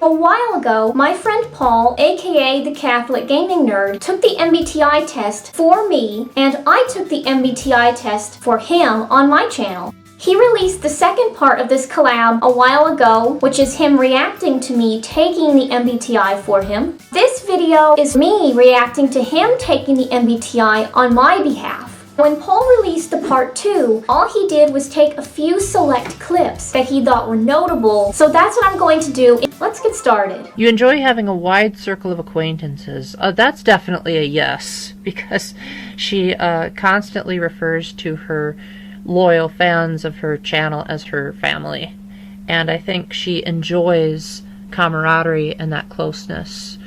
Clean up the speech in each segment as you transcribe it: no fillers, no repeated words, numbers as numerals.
A while ago, my friend Paul, aka the Catholic Gaming Nerd, took the MBTI test for me, and I took the MBTI test for him on my channel. He released the second part of this collab a while ago, which is him reacting to me taking the MBTI for him. This video is me reacting to him taking the MBTI on my behalf. When Paul released the part 2, all he did was take a few select clips that he thought were notable, so that's what I'm going to do. Let's get started. You enjoy having a wide circle of acquaintances. That's definitely a yes, because she constantly refers to her loyal fans of her channel as her family, and I think she enjoys camaraderie and that closeness.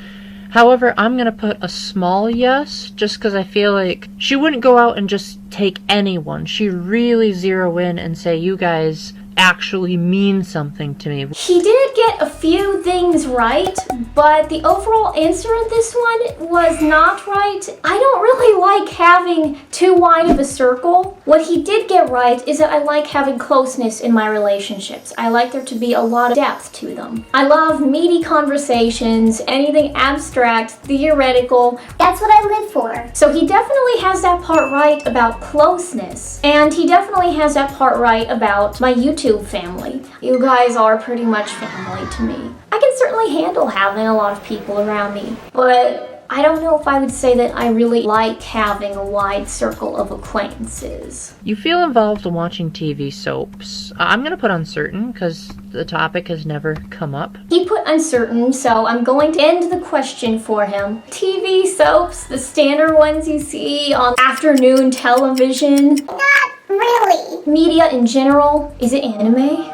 However, I'm gonna put a small yes, just because I feel like she wouldn't go out and just take anyone. She'd really zero in and say, you guys actually mean something to me. He did get a few things right, but the overall answer in this one was not right. I don't really like having too wide of a circle. What he did get right is that I like having closeness in my relationships. I like there to be a lot of depth to them. I love meaty conversations, anything abstract, theoretical. That's what I live for. So he definitely has that part right about closeness, and he definitely has that part right about my YouTube family. You guys are pretty much family to me. I can certainly handle having a lot of people around me, but I don't know if I would say that I really like having a wide circle of acquaintances. You feel involved in watching TV soaps. I'm gonna put uncertain because the topic has never come up. He put uncertain, so I'm going to end the question for him. TV soaps, the standard ones you see on afternoon television. Not really. Media in general. Is it anime?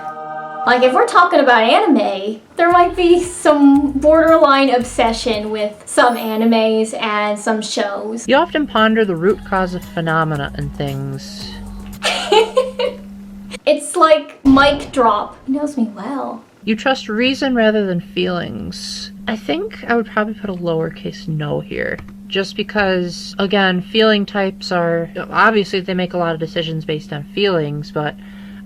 Like, if we're talking about anime, there might be some borderline obsession with some animes and some shows. You often ponder the root cause of phenomena and things. It's like mic drop. He knows me well. You trust reason rather than feelings. I think I would probably put a lowercase no here. Just because, again, feeling types are, obviously they make a lot of decisions based on feelings, but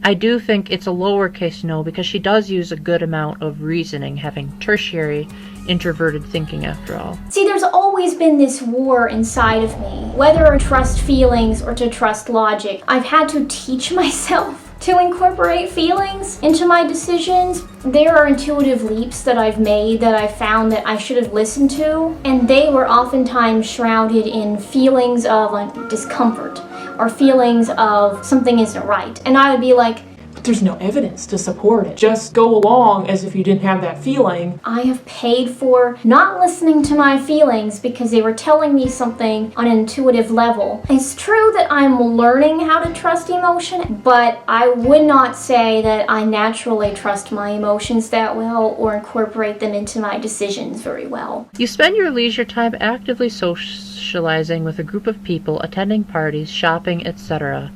I do think it's a lowercase no because she does use a good amount of reasoning, having tertiary introverted thinking after all. See, there's always been this war inside of me, whether to trust feelings or to trust logic. I've had to teach myself to incorporate feelings into my decisions. There are intuitive leaps that I've made that I found that I should have listened to, and they were oftentimes shrouded in feelings of discomfort or feelings of something isn't right. And I would be like, but there's no evidence to support it. Just go along as if you didn't have that feeling. I have paid for not listening to my feelings because they were telling me something on an intuitive level. It's true that I'm learning how to trust emotion, but I would not say that I naturally trust my emotions that well or incorporate them into my decisions very well. You spend your leisure time actively socializing with a group of people, attending parties, shopping, etc.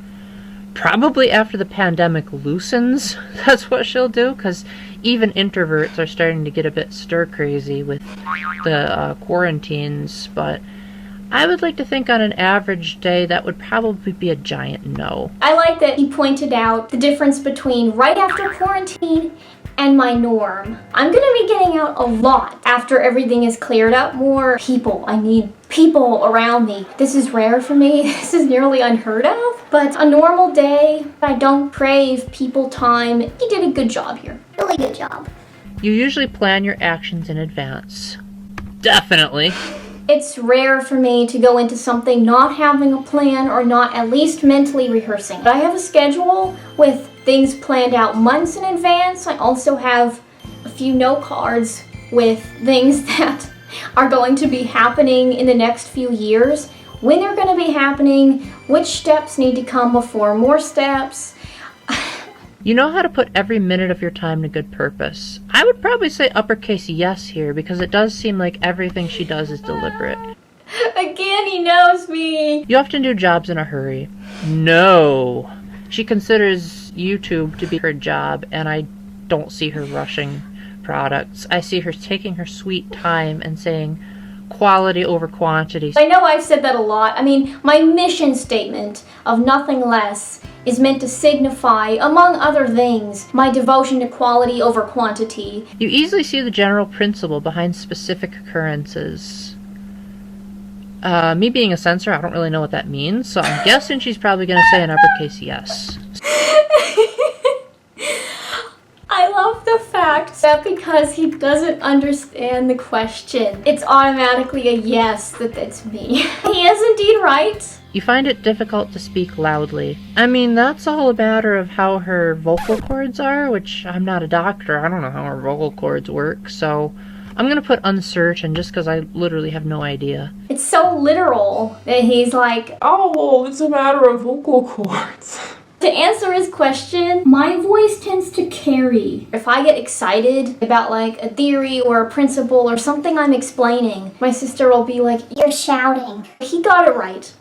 Probably after the pandemic loosens, that's what she'll do, because even introverts are starting to get a bit stir-crazy with the quarantines, but I would like to think on an average day that would probably be a giant no. I like that he pointed out the difference between right after quarantine and my norm. I'm gonna be getting out a lot after everything is cleared up. More people. I need people around me. This is rare for me. This is nearly unheard of. But a normal day, I don't crave people time. He did a good job here. Really good job. You usually plan your actions in advance. Definitely. It's rare for me to go into something not having a plan or not at least mentally rehearsing. But I have a schedule with things planned out months in advance. I also have a few note cards with things that are going to be happening in the next few years, when they're going to be happening, which steps need to come before more steps. You know how to put every minute of your time to good purpose. I would probably say uppercase yes here because it does seem like everything she does is deliberate. Again, he knows me. You often do jobs in a hurry. No. She considers YouTube to be her job, and I don't see her rushing products. I see her taking her sweet time and saying quality over quantity. I know I've said that a lot. I mean, my mission statement of nothing less is meant to signify, among other things, my devotion to quality over quantity. You easily see the general principle behind specific occurrences. Me being a censor, I don't really know what that means, so I'm guessing she's probably going to say an uppercase yes. I love the fact that because he doesn't understand the question, it's automatically a yes that it's me. He is indeed right. You find it difficult to speak loudly. I mean, that's all a matter of how her vocal cords are, which I'm not a doctor. I don't know how her vocal cords work, so I'm gonna put uncertain just because I literally have no idea. It's so literal that he's like, Oh, well, it's a matter of vocal cords. to answer his question, my voice tends to carry. If I get excited about like a theory or a principle or something I'm explaining, my sister will be like, "You're shouting." He got it right.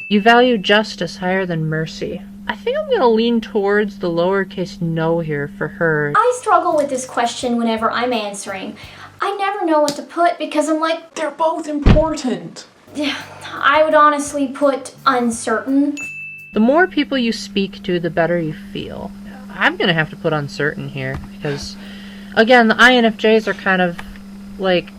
You value justice higher than mercy. I think I'm gonna lean towards the lowercase no here for her. I struggle with this question whenever I'm answering. I never know what to put because I'm like, They're both important. I would honestly put uncertain. The more people you speak to, the better you feel. I'm gonna have to put uncertain here because, again, the INFJs are kind of like,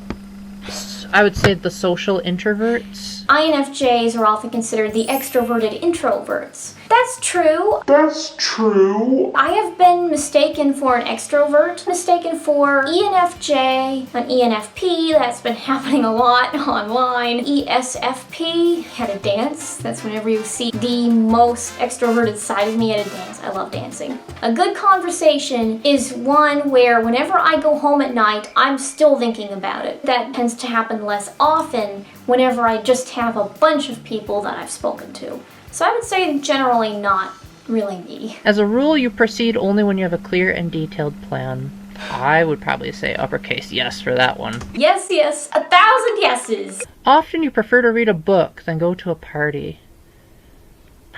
I would say, the social introverts. INFJs are often considered the extroverted introverts. That's true. That's true. I have been mistaken for an extrovert, mistaken for ENFJ, an ENFP, that's been happening a lot online. ESFP, at a dance, that's whenever you see the most extroverted side of me at a dance. I love dancing. A good conversation is one where whenever I go home at night, I'm still thinking about it. That tends to happen less often whenever I just have a bunch of people that I've spoken to. So I would say generally not really me. As a rule, you proceed only when you have a clear and detailed plan. I would probably say uppercase yes for that one. Yes, yes, 1,000 yeses. Often you prefer to read a book than go to a party.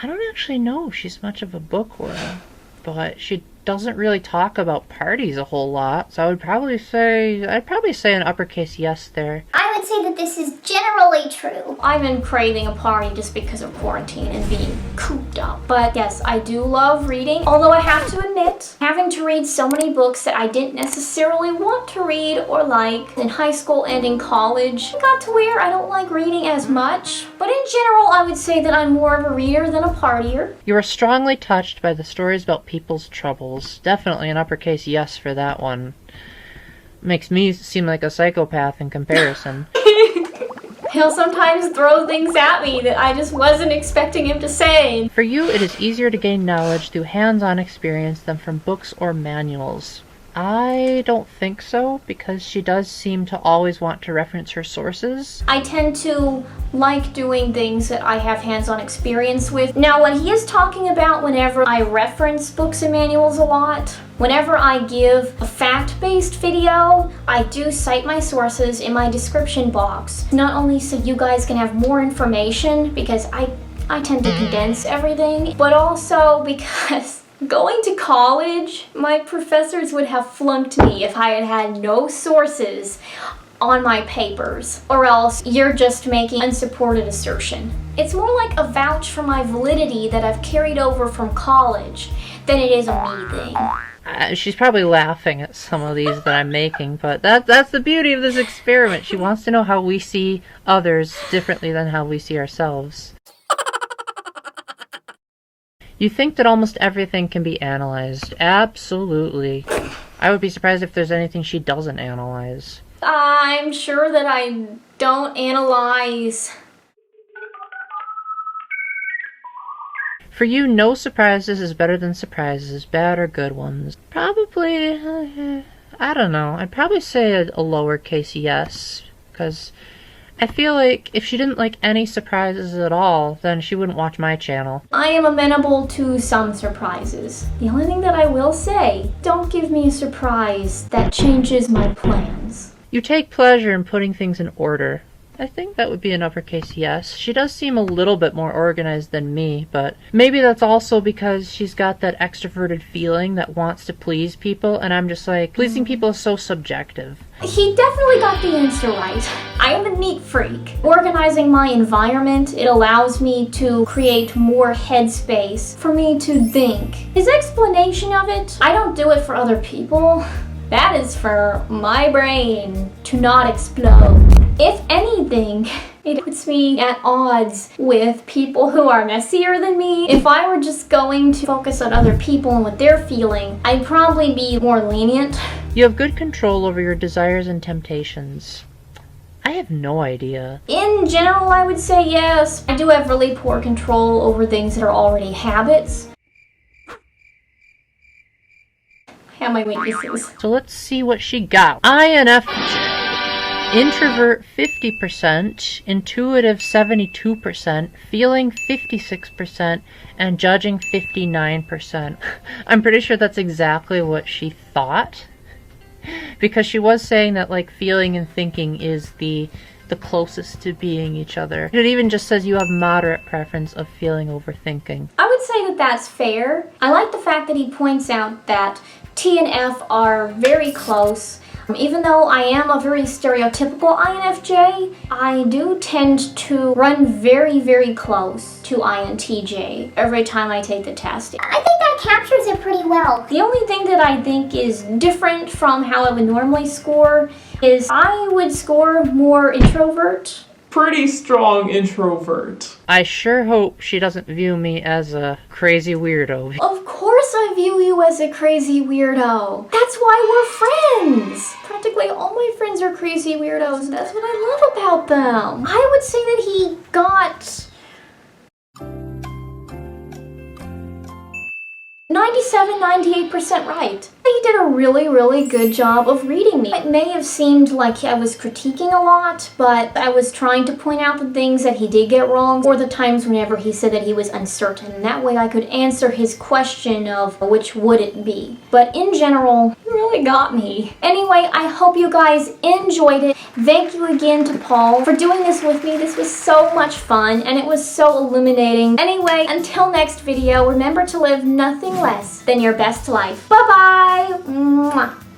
I don't actually know if she's much of a bookworm, but she doesn't really talk about parties a whole lot, so I'd probably say an uppercase yes there. I would say that this is generally true. I've been craving a party just because of quarantine and being cooped up. But yes, I do love reading, although I have to admit, having to read so many books that I didn't necessarily want to read or like in high school and in college, it got to where I don't like reading as much. But in general, I would say that I'm more of a reader than a partier. You are strongly touched by the stories about people's troubles. Definitely an uppercase yes for that one. Makes me seem like a psychopath in comparison. He'll sometimes throw things at me that I just wasn't expecting him to say. For you, it is easier to gain knowledge through hands-on experience than from books or manuals. I don't think so, because she does seem to always want to reference her sources. I tend to like doing things that I have hands-on experience with. Now, what he is talking about whenever I reference books and manuals a lot, whenever I give a fact-based video, I do cite my sources in my description box. Not only so you guys can have more information, because I tend to condense everything, but also because going to college, my professors would have flunked me if I had had no sources on my papers, or else you're just making unsupported assertion. It's more like a vouch for my validity that I've carried over from college than it is a me thing. She's probably laughing at some of these that I'm making, but that's the beauty of this experiment. She wants to know how we see others differently than how we see ourselves. You think that almost everything can be analyzed. Absolutely. I would be surprised if there's anything she doesn't analyze. I'm sure that I don't analyze. For you, no surprises is better than surprises, bad or good ones. Probably, I don't know. I'd probably say a lowercase yes, because I feel like if she didn't like any surprises at all, then she wouldn't watch my channel. I am amenable to some surprises. The only thing that I will say, don't give me a surprise that changes my plans. You take pleasure in putting things in order. I think that would be an uppercase yes. She does seem a little bit more organized than me, but maybe that's also because she's got that extroverted feeling that wants to please people, and I'm just like, pleasing people is so subjective. He definitely got the answer right. I am a neat freak. Organizing my environment, it allows me to create more headspace for me to think. His explanation of it, I don't do it for other people. That is for my brain to not explode. If anything, it puts me at odds with people who are messier than me. If I were just going to focus on other people and what they're feeling, I'd probably be more lenient. You have good control over your desires and temptations. I have no idea. In general, I would say yes. I do have really poor control over things that are already habits. I have my weaknesses. So let's see what she got. INFJ. Introvert 50%, intuitive 72%, feeling 56%, and judging 59%. I'm pretty sure that's exactly what she thought. Because she was saying that like feeling and thinking is the closest to being each other. It even just says you have moderate preference of feeling over thinking. I would say that that's fair. I like the fact that he points out that T and F are very close. Even though I am a very stereotypical INFJ, I do tend to run very, very close to INTJ every time I take the test. I think that captures it pretty well. The only thing that I think is different from how I would normally score is I would score more introvert. Pretty strong introvert. I sure hope she doesn't view me as a crazy weirdo. Of course I view you as a crazy weirdo. That's why we're friends. Practically all my friends are crazy weirdos. That's what I love about them. I would say that he got 97-98% right. He did a really, really good job of reading me. It may have seemed like I was critiquing a lot, but I was trying to point out the things that he did get wrong, or the times whenever he said that he was uncertain. And that way I could answer his question of which would it be. But in general, he really got me. Anyway, I hope you guys enjoyed it. Thank you again to Paul for doing this with me. This was so much fun, and it was so illuminating. Anyway, until next video, remember to live nothing less than your best life. Bye-bye! Mwah.